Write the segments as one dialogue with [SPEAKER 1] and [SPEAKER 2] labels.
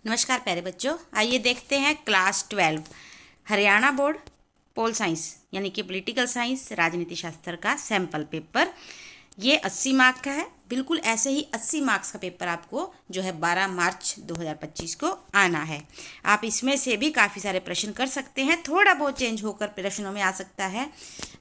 [SPEAKER 1] नमस्कार प्यारे बच्चों, आइए देखते हैं class 12 Haryana board pol science यानी कि पॉलिटिकल साइंस राजनीति शास्त्र का सैंपल पेपर। ये 80 मार्क का है। बिल्कुल ऐसे ही 80 मार्क्स का पेपर आपको जो है 12 मार्च 2025 को आना है। आप इसमें से भी काफ़ी सारे प्रश्न कर सकते हैं, थोड़ा बहुत चेंज होकर प्रश्नों में आ सकता है।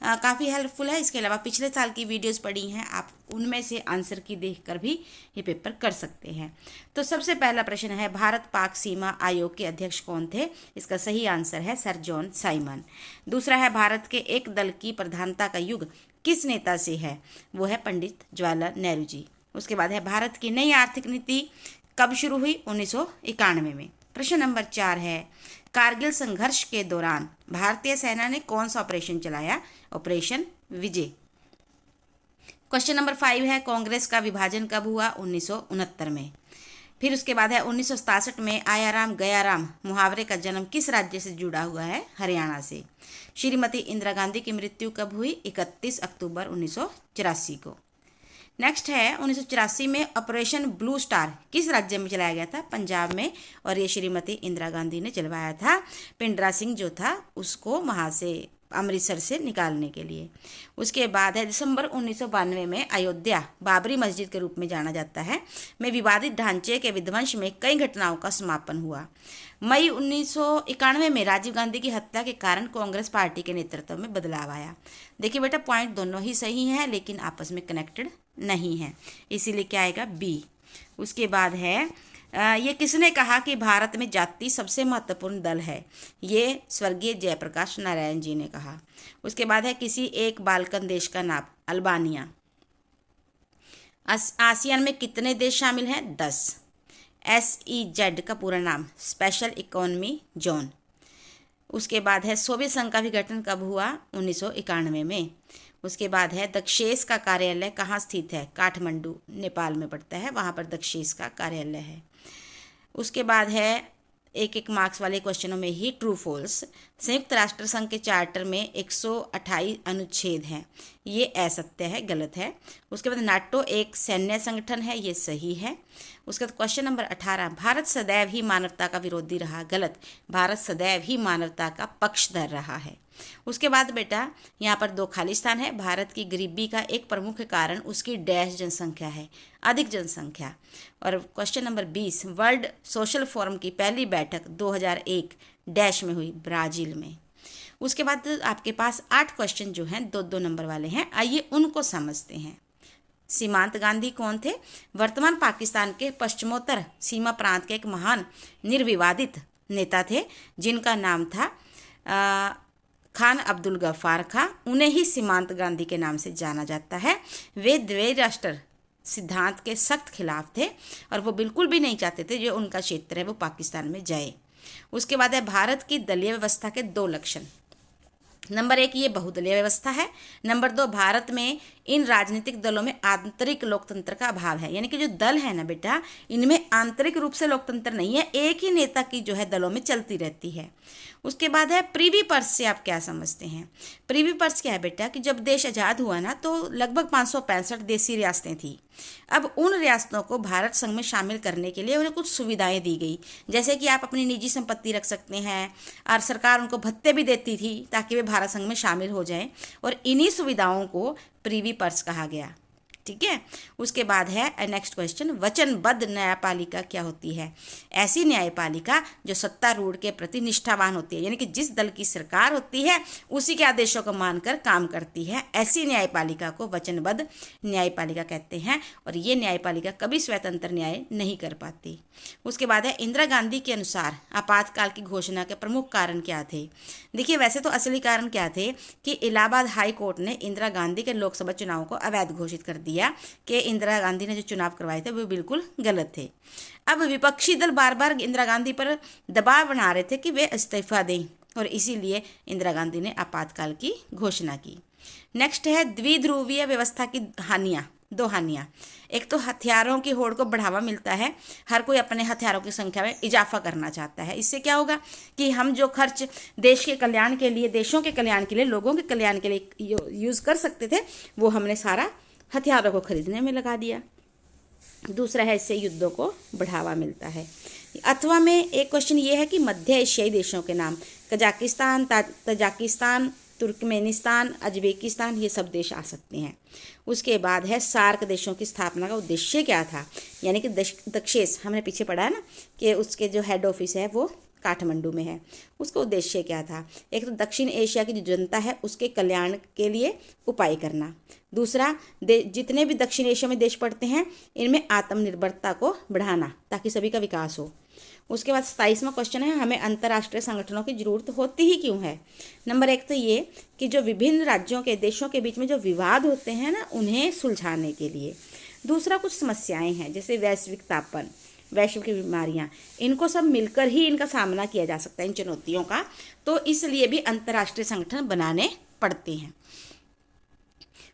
[SPEAKER 1] काफ़ी हेल्पफुल है। इसके अलावा पिछले साल की वीडियोस पड़ी हैं, आप उनमें से आंसर की देखकर भी ये पेपर कर सकते हैं। तो सबसे पहला प्रश्न है, भारत पाक सीमा आयोग के अध्यक्ष कौन थे? इसका सही आंसर है सर जॉन साइमन। दूसरा है, भारत के एक दल की प्रधानता का युग किस नेता से है? वो है पंडित जवाहरलाल नेहरू जी। उसके बाद है, भारत की नई आर्थिक नीति कब शुरू हुई? 1991 में। प्रश्न नंबर 4 है, कारगिल संघर्ष के दौरान भारतीय सेना ने कौन सा ऑपरेशन चलाया? ऑपरेशन विजय। क्वेश्चन नंबर 5 है, कांग्रेस का विभाजन कब हुआ? 1969 में। फिर उसके बाद है, 1967 में आया राम गया राम मुहावरे का जन्म किस राज्य से जुड़ा हुआ है? हरियाणा से। श्रीमती इंदिरा गांधी की मृत्यु कब हुई? 31 अक्टूबर 1984 को। नेक्स्ट है, 1984 में ऑपरेशन ब्लू स्टार किस राज्य में चलाया गया था? पंजाब में। और ये श्रीमती इंदिरा गांधी ने चलवाया था। पिंडरा सिंह जो था उसको वहाँ से अमृतसर से निकालने के लिए। उसके बाद है, दिसंबर 1992 में अयोध्या बाबरी मस्जिद के रूप में जाना जाता है में विवादित ढांचे के विध्वंस में कई घटनाओं का समापन हुआ। मई 1991 में राजीव गांधी की हत्या के कारण कांग्रेस पार्टी के नेतृत्व में बदलाव आया। देखिए बेटा, पॉइंट दोनों ही सही हैं लेकिन आपस में कनेक्टेड नहीं है, इसीलिए क्या आएगा? बी। उसके बाद है, ये किसने कहा कि भारत में जाति सबसे महत्वपूर्ण दल है? ये स्वर्गीय जयप्रकाश नारायण जी ने कहा। उसके बाद है, किसी एक बाल्कन देश का नाम? अल्बानिया। आसियान में कितने देश शामिल हैं? 10। SEZ का पूरा नाम स्पेशल इकोनॉमी जोन। उसके बाद है, सोवियत संघ का विघटन कब हुआ? 1991 में। उसके बाद है, दक्षेस का कार्यालय कहाँ स्थित है? काठमांडू नेपाल में पड़ता है, वहाँ पर दक्षेस का कार्यालय है। उसके बाद है, एक एक मार्क्स वाले क्वेश्चनों में ही ट्रू फॉल्स। संयुक्त राष्ट्र संघ के चार्टर में 128 अनुच्छेद हैं, ये असत्य है, गलत है। उसके बाद नाटो एक सैन्य संगठन है, ये सही है। उसके बाद क्वेश्चन नंबर 18, भारत सदैव ही मानवता का विरोधी रहा? गलत, भारत सदैव ही मानवता का पक्षधर रहा है। उसके बाद बेटा यहाँ पर 2 खाली स्थान है। भारत की गरीबी का एक प्रमुख कारण उसकी डैश जनसंख्या है, अधिक जनसंख्या। और question number 20, world social forum की पहली बैठक 2001 डैश में हुई? ब्राज़ील में। उसके बाद आपके पास 8 क्वेश्चन जो हैं 2-2 नंबर वाले हैं, आइए उनको समझते हैं। सीमांत गांधी कौन थे? वर्तमान पाकिस्तान के पश्चिमोत्तर सीमा प्रांत के एक महान निर्विवादित नेता थे जिनका नाम था खान अब्दुल गफ्फार खां। उन्हें ही सीमांत गांधी के नाम से जाना जाता है। वे द्विराष्ट्र सिद्धांत के सख्त खिलाफ थे और वो बिल्कुल भी नहीं चाहते थे जो उनका क्षेत्र है वो पाकिस्तान में जाए। उसके बाद है, भारत की दलीय व्यवस्था के 2 लक्षण। नंबर 1, ये बहुदलीय व्यवस्था है। नंबर 2, भारत में इन राजनीतिक दलों में आंतरिक लोकतंत्र का अभाव है, यानी कि जो दल है ना बेटा, इनमें आंतरिक रूप से लोकतंत्र नहीं है, एक ही नेता की जो है दलों में चलती रहती है। उसके बाद है, प्रीवी पर्स से आप क्या समझते हैं? प्रीवी पर्स क्या है बेटा कि जब देश आज़ाद हुआ ना तो लगभग 565 देसी रियासतें थी। अब उन रियासतों को भारत संघ में शामिल करने के लिए उन्हें कुछ सुविधाएं दी गई, जैसे कि आप अपनी निजी संपत्ति रख सकते हैं और सरकार उनको भत्ते भी देती थी ताकि वे भारत संघ में शामिल हो जाएं, और इन्हीं सुविधाओं को प्रीवी पर्स कहा गया। ठीक है। उसके बाद है नेक्स्ट क्वेश्चन, वचनबद्ध न्यायपालिका क्या होती है? ऐसी न्यायपालिका जो सत्तारूढ़ के प्रति निष्ठावान होती है, यानी कि जिस दल की सरकार होती है उसी के आदेशों को मानकर काम करती है, ऐसी न्यायपालिका को वचनबद्ध न्यायपालिका कहते हैं। और ये न्यायपालिका कभी स्वतंत्र न्याय नहीं कर पाती। उसके बाद है, इंदिरा गांधी के अनुसार आपातकाल की घोषणा के प्रमुख कारण क्या थे? देखिए, वैसे तो असली कारण क्या थे कि इलाहाबाद हाई कोर्ट ने इंदिरा गांधी के लोकसभा चुनाव को अवैध घोषित कर दिया कि इंदिरा गांधी ने जो चुनाव करवाए थे वो बिल्कुल गलत थे। अब विपक्षी दल बार बार इंदिरा गांधी पर दबाव बना रहे थे कि वे इस्तीफा दें, और इसीलिए इंदिरा गांधी ने आपातकाल की घोषणा की। नेक्स्ट है, द्विध्रुवीय व्यवस्था की हानियां। 2 हानियां। एक तो हथियारों की होड़ को बढ़ावा मिलता है, हर कोई अपने हथियारों की संख्या में इजाफा करना चाहता है। इससे क्या होगा कि हम जो खर्च देश के कल्याण के लिए, देशों के कल्याण के लिए, लोगों के कल्याण के लिए यूज़ कर सकते थे वो हमने सारा हथियारों को खरीदने में लगा दिया। दूसरा है, इससे युद्धों को बढ़ावा मिलता है। अथवा में एक क्वेश्चन ये है कि मध्य एशियाई देशों के नाम, कजाकिस्तान, तजाकिस्तान, तुर्कमेनिस्तान, अजबेकिस्तान, ये सब देश आ सकते हैं। उसके बाद है सार्क देशों की स्थापना का उद्देश्य क्या था, यानी कि दक्षेस हमने पीछे पढ़ा है ना कि उसके जो हेड ऑफिस है वो काठमांडू में है। उसका उद्देश्य क्या था? एक तो दक्षिण एशिया की जो जनता है उसके कल्याण के लिए उपाय करना। दूसरा, जितने भी दक्षिण एशिया में देश पड़ते हैं इनमें आत्मनिर्भरता को बढ़ाना ताकि सभी का विकास हो। उसके बाद 27वां क्वेश्चन है, हमें अंतर्राष्ट्रीय संगठनों की जरूरत होती ही क्यों है? नंबर 1 तो ये कि जो विभिन्न राज्यों के देशों के बीच में जो विवाद होते हैं ना उन्हें सुलझाने के लिए। दूसरा, कुछ समस्याएं हैं जैसे वैश्विक तापन, वैश्विक बीमारियां, इनको सब मिलकर ही इनका सामना किया जा सकता है इन चुनौतियों का, तो इसलिए भी अंतर्राष्ट्रीय संगठन बनाने पड़ते हैं।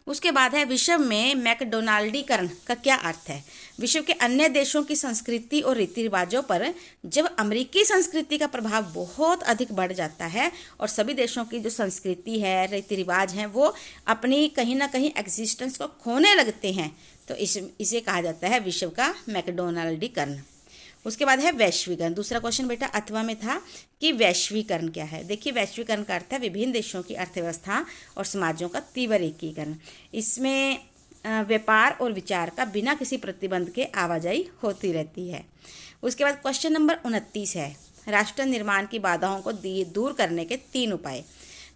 [SPEAKER 1] उसके बाद है विश्व में मैकडोनाल्डीकरण का क्या अर्थ है? विश्व के अन्य देशों की संस्कृति और रीति रिवाजों पर जब अमेरिकी संस्कृति का प्रभाव बहुत अधिक बढ़ जाता है और सभी देशों की जो संस्कृति है, रीति रिवाज हैं, वो अपनी कहीं ना कहीं एग्जिस्टेंस को खोने लगते हैं, तो इसे कहा जाता है विश्व का मैकडोनाल्डीकरण। उसके बाद है वैश्वीकरण। दूसरा क्वेश्चन बेटा अथवा में था कि वैश्वीकरण क्या है। देखिए, वैश्वीकरण का अर्थ है विभिन्न देशों की अर्थव्यवस्था और समाजों का तीव्र एकीकरण। इसमें व्यापार और विचार का बिना किसी प्रतिबंध के आवाजाही होती रहती है। उसके बाद क्वेश्चन नंबर 29 है, राष्ट्र निर्माण की बाधाओं को दूर करने के 3 उपाय।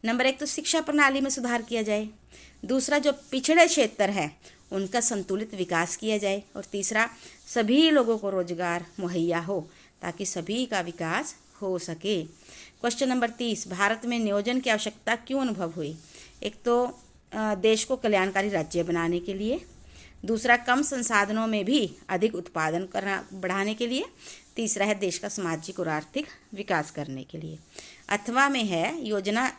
[SPEAKER 1] नंबर 1 तो शिक्षा प्रणाली में सुधार किया जाए। दूसरा, जो पिछड़े क्षेत्र है उनका संतुलित विकास किया जाए। और तीसरा, सभी लोगों को रोजगार मुहैया हो ताकि सभी का विकास हो सके। क्वेश्चन नंबर 30, भारत में नियोजन की आवश्यकता क्यों अनुभव हुई? एक तो देश को कल्याणकारी राज्य बनाने के लिए। दूसरा, कम संसाधनों में भी अधिक उत्पादन करना बढ़ाने के लिए। तीसरा है देश का सामाजिक और आर्थिक विकास करने के लिए। अथवा में है योजना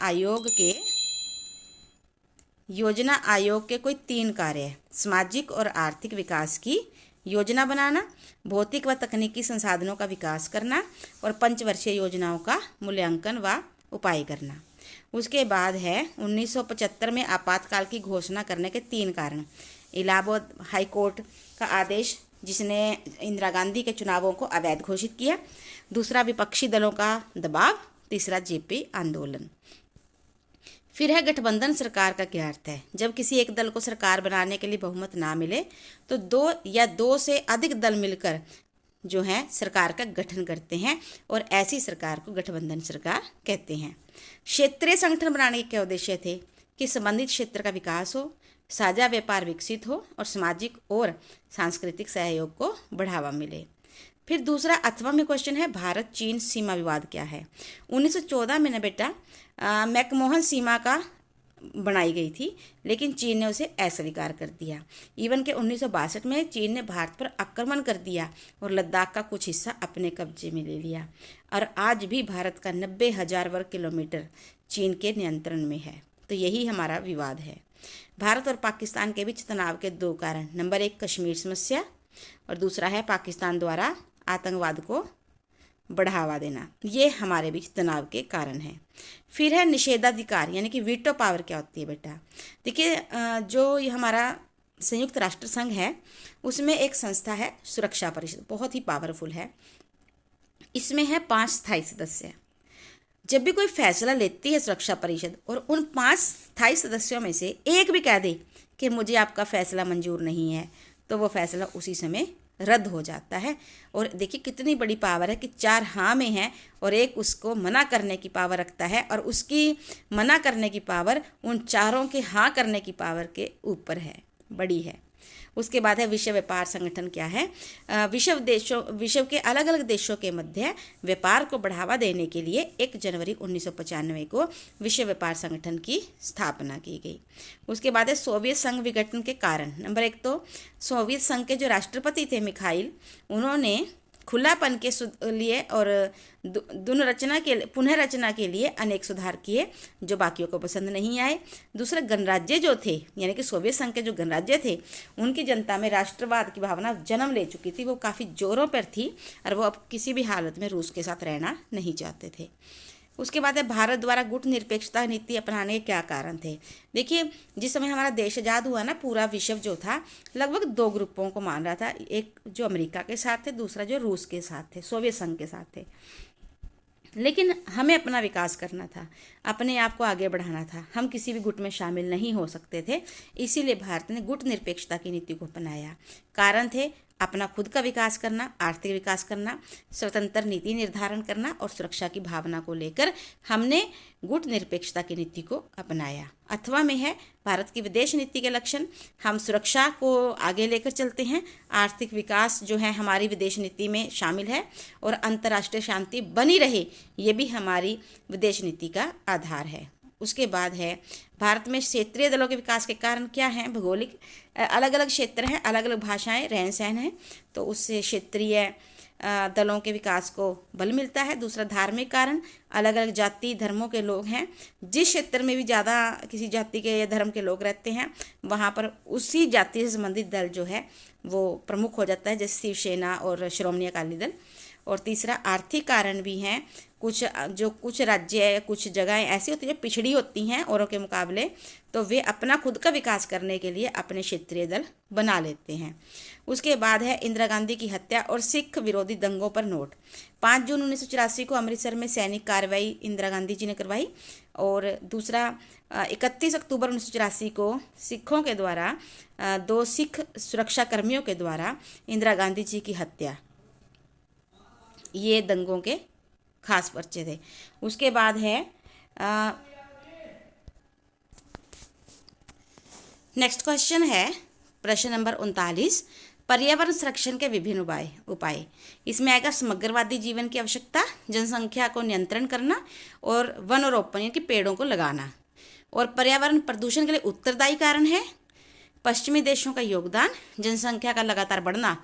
[SPEAKER 1] आयोग के कोई 3 कार्य है। सामाजिक और आर्थिक विकास की योजना बनाना, भौतिक व तकनीकी संसाधनों का विकास करना और पंचवर्षीय योजनाओं का मूल्यांकन व उपाय करना। उसके बाद है 1975 में आपातकाल की घोषणा करने के 3 कारण। इलाहाबाद हाई कोर्ट का आदेश जिसने इंदिरा गांधी के चुनावों को अवैध घोषित किया। दूसरा, विपक्षी दलों का दबाव। तीसरा, जेपी आंदोलन। फिर है गठबंधन सरकार का क्या अर्थ है? जब किसी एक दल को सरकार बनाने के लिए बहुमत ना मिले तो 2 या 2 से अधिक दल मिलकर जो है सरकार का गठन करते हैं और ऐसी सरकार को गठबंधन सरकार कहते हैं। क्षेत्रीय संगठन बनाने के क्या उद्देश्य थे? कि संबंधित क्षेत्र का विकास हो, साझा व्यापार विकसित हो और सामाजिक और सांस्कृतिक सहयोग को बढ़ावा मिले। फिर दूसरा अथवा में क्वेश्चन है, भारत चीन सीमा विवाद क्या है? 1914 में ना बेटा मैकमोहन सीमा का बनाई गई थी, लेकिन चीन ने उसे अस्वीकार कर दिया। इवन के 1962 में चीन ने भारत पर आक्रमण कर दिया और लद्दाख का कुछ हिस्सा अपने कब्जे में ले लिया और आज भी भारत का 90,000 वर्ग किलोमीटर चीन के नियंत्रण में है। तो यही हमारा विवाद है। भारत और पाकिस्तान के बीच तनाव के 2 कारण, नंबर 1 कश्मीर समस्या और दूसरा है पाकिस्तान द्वारा आतंकवाद को बढ़ावा देना। ये हमारे बीच तनाव के कारण है। फिर है निषेधाधिकार, यानी कि वीटो पावर क्या होती है बेटा? देखिए, जो ये हमारा संयुक्त राष्ट्र संघ है उसमें एक संस्था है सुरक्षा परिषद, बहुत ही पावरफुल है। इसमें है 5 स्थायी सदस्य। जब भी कोई फैसला लेती है सुरक्षा परिषद और उन 5 स्थायी सदस्यों में से एक भी कह दे कि मुझे आपका फैसला मंजूर नहीं है, तो वो फैसला उसी समय रद्द हो जाता है। और देखिए कितनी बड़ी पावर है कि 4 हाँ में है और एक उसको मना करने की पावर रखता है, और उसकी मना करने की पावर उन 4 के हाँ करने की पावर के ऊपर है, बड़ी है। उसके बाद है विश्व व्यापार संगठन क्या है? विश्व के अलग अलग देशों के मध्य व्यापार को बढ़ावा देने के लिए 1 जनवरी 1995 को विश्व व्यापार संगठन की स्थापना की गई। उसके बाद है सोवियत संघ विघटन के कारण। नंबर 1 तो सोवियत संघ के जो राष्ट्रपति थे मिखाइल, उन्होंने खुलापन के लिए और पुनः रचना के लिए अनेक सुधार किए जो बाकियों को पसंद नहीं आए। दूसरा, गणराज्य जो थे, यानी कि सोवियत संघ के जो गणराज्य थे, उनकी जनता में राष्ट्रवाद की भावना जन्म ले चुकी थी, वो काफ़ी जोरों पर थी और वो अब किसी भी हालत में रूस के साथ रहना नहीं चाहते थे। उसके बाद है भारत द्वारा गुट निरपेक्षता नीति अपनाने के क्या कारण थे। देखिए, जिस समय हमारा देश आज़ाद हुआ ना, पूरा विश्व जो था लगभग दो ग्रुपों को मान रहा था, एक जो अमेरिका के साथ थे, दूसरा जो रूस के साथ थे, सोवियत संघ के साथ थे। लेकिन हमें अपना विकास करना था, अपने आप को आगे बढ़ाना था, हम किसी भी गुट में शामिल नहीं हो सकते थे। इसीलिए भारत ने गुट निरपेक्षता की नीति को अपनाया। कारण थे अपना खुद का विकास करना, आर्थिक विकास करना, स्वतंत्र नीति निर्धारण करना और सुरक्षा की भावना को लेकर हमने गुट निरपेक्षता की नीति को अपनाया। अथवा में है भारत की विदेश नीति के लक्षण। हम सुरक्षा को आगे लेकर चलते हैं, आर्थिक विकास जो है हमारी विदेश नीति में शामिल है और अंतर्राष्ट्रीय शांति बनी रहे, ये भी हमारी विदेश नीति का आधार है। उसके बाद है भारत में क्षेत्रीय दलों के विकास के कारण क्या हैं। भौगोलिक अलग अलग क्षेत्र हैं, अलग अलग भाषाएं, रहन सहन हैं, तो उससे क्षेत्रीय दलों के विकास को बल मिलता है। दूसरा धार्मिक कारण, अलग अलग जाति धर्मों के लोग हैं, जिस क्षेत्र में भी ज़्यादा किसी जाति के या धर्म के लोग रहते हैं वहाँ पर उसी जाति से संबंधित दल जो है वो प्रमुख हो जाता है, जैसे शिवसेना और श्रोमणी अकाली दल। और तीसरा आर्थिक कारण भी हैं, कुछ राज्य, कुछ जगहें ऐसी होती हैं जो पिछड़ी होती हैं औरों के मुकाबले, तो वे अपना खुद का विकास करने के लिए अपने क्षेत्रीय दल बना लेते हैं। उसके बाद है इंदिरा गांधी की हत्या और सिख विरोधी दंगों पर नोट। 5 जून 1984 को अमृतसर में सैनिक कार्रवाई इंदिरा गांधी जी ने करवाई। और दूसरा 31 अक्टूबर 1984 को सिखों के द्वारा 2 सिख सुरक्षा कर्मियों के द्वारा इंदिरा गांधी जी की हत्या, ये दंगों के खास पर्चे थे। उसके बाद है नेक्स्ट क्वेश्चन है प्रश्न नंबर 39, पर्यावरण संरक्षण के विभिन्न उपाय। इसमें आएगा समग्रवादी जीवन की आवश्यकता, जनसंख्या को नियंत्रण करना और वनरोपण यानी कि पेड़ों को लगाना। और पर्यावरण प्रदूषण के लिए उत्तरदायी कारण है पश्चिमी देशों का योगदान, जनसंख्या का लगातार बढ़ना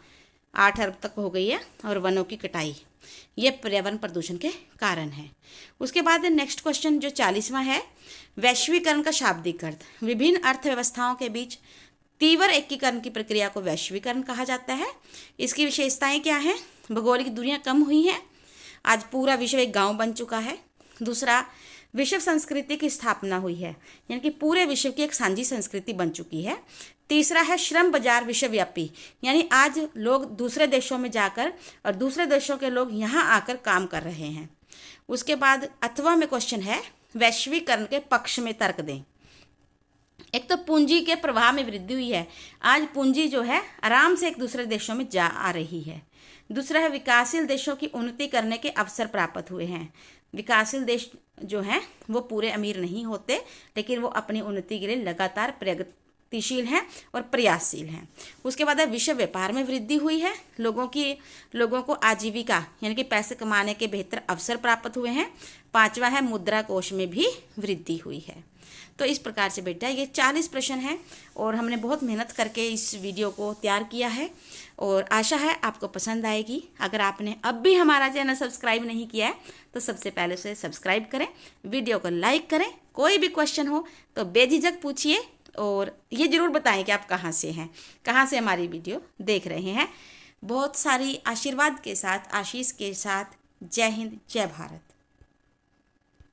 [SPEAKER 1] 8 अरब तक हो गई है, और वनों की कटाई, ये पर्यावरण प्रदूषण के कारण है। उसके बाद नेक्स्ट क्वेश्चन जो 40वां है, वैश्वीकरण का शाब्दिक अर्थ। विभिन्न अर्थव्यवस्थाओं के बीच तीव्र एकीकरण की प्रक्रिया को वैश्वीकरण कहा जाता है। इसकी विशेषताएं क्या हैं। भौगोलिक दूरियां कम हुई हैं, आज पूरा विश्व एक गांव बन चुका है। दूसरा, विश्व संस्कृति की स्थापना हुई है, यानी कि पूरे विश्व की एक साझी संस्कृति बन चुकी है। तीसरा है श्रम बाजार विश्वव्यापी, यानी आज लोग दूसरे देशों में जाकर और दूसरे देशों के लोग यहाँ आकर काम कर रहे हैं। उसके बाद अथवा में क्वेश्चन है, वैश्वीकरण के पक्ष में तर्क दें। एक तो पूंजी के प्रवाह में वृद्धि हुई है, आज पूंजी जो है आराम से एक दूसरे देशों में जा आ रही है। दूसरा है विकासशील देशों की उन्नति करने के अवसर प्राप्त हुए हैं। विकासशील देश जो हैं वो पूरे अमीर नहीं होते, लेकिन वो अपनी उन्नति के लिए लगातार प्रगतिशील हैं और प्रयासशील हैं। उसके बाद है विश्व व्यापार में वृद्धि हुई है, लोगों को आजीविका यानी कि पैसे कमाने के बेहतर अवसर प्राप्त हुए हैं। 5वां है मुद्रा कोष में भी वृद्धि हुई है। तो इस प्रकार से बेटा ये 40 प्रश्न हैं और हमने बहुत मेहनत करके इस वीडियो को तैयार किया है और आशा है आपको पसंद आएगी। अगर आपने अब भी हमारा चैनल सब्सक्राइब नहीं किया है तो सबसे पहले उसे सब्सक्राइब करें, वीडियो को लाइक करें। कोई भी क्वेश्चन हो तो बेझिझक पूछिए और ये ज़रूर बताएं कि आप कहाँ से हैं, कहाँ से हमारी वीडियो देख रहे हैं। बहुत सारी आशीर्वाद के साथ, आशीष के साथ। जय हिंद, जय भारत।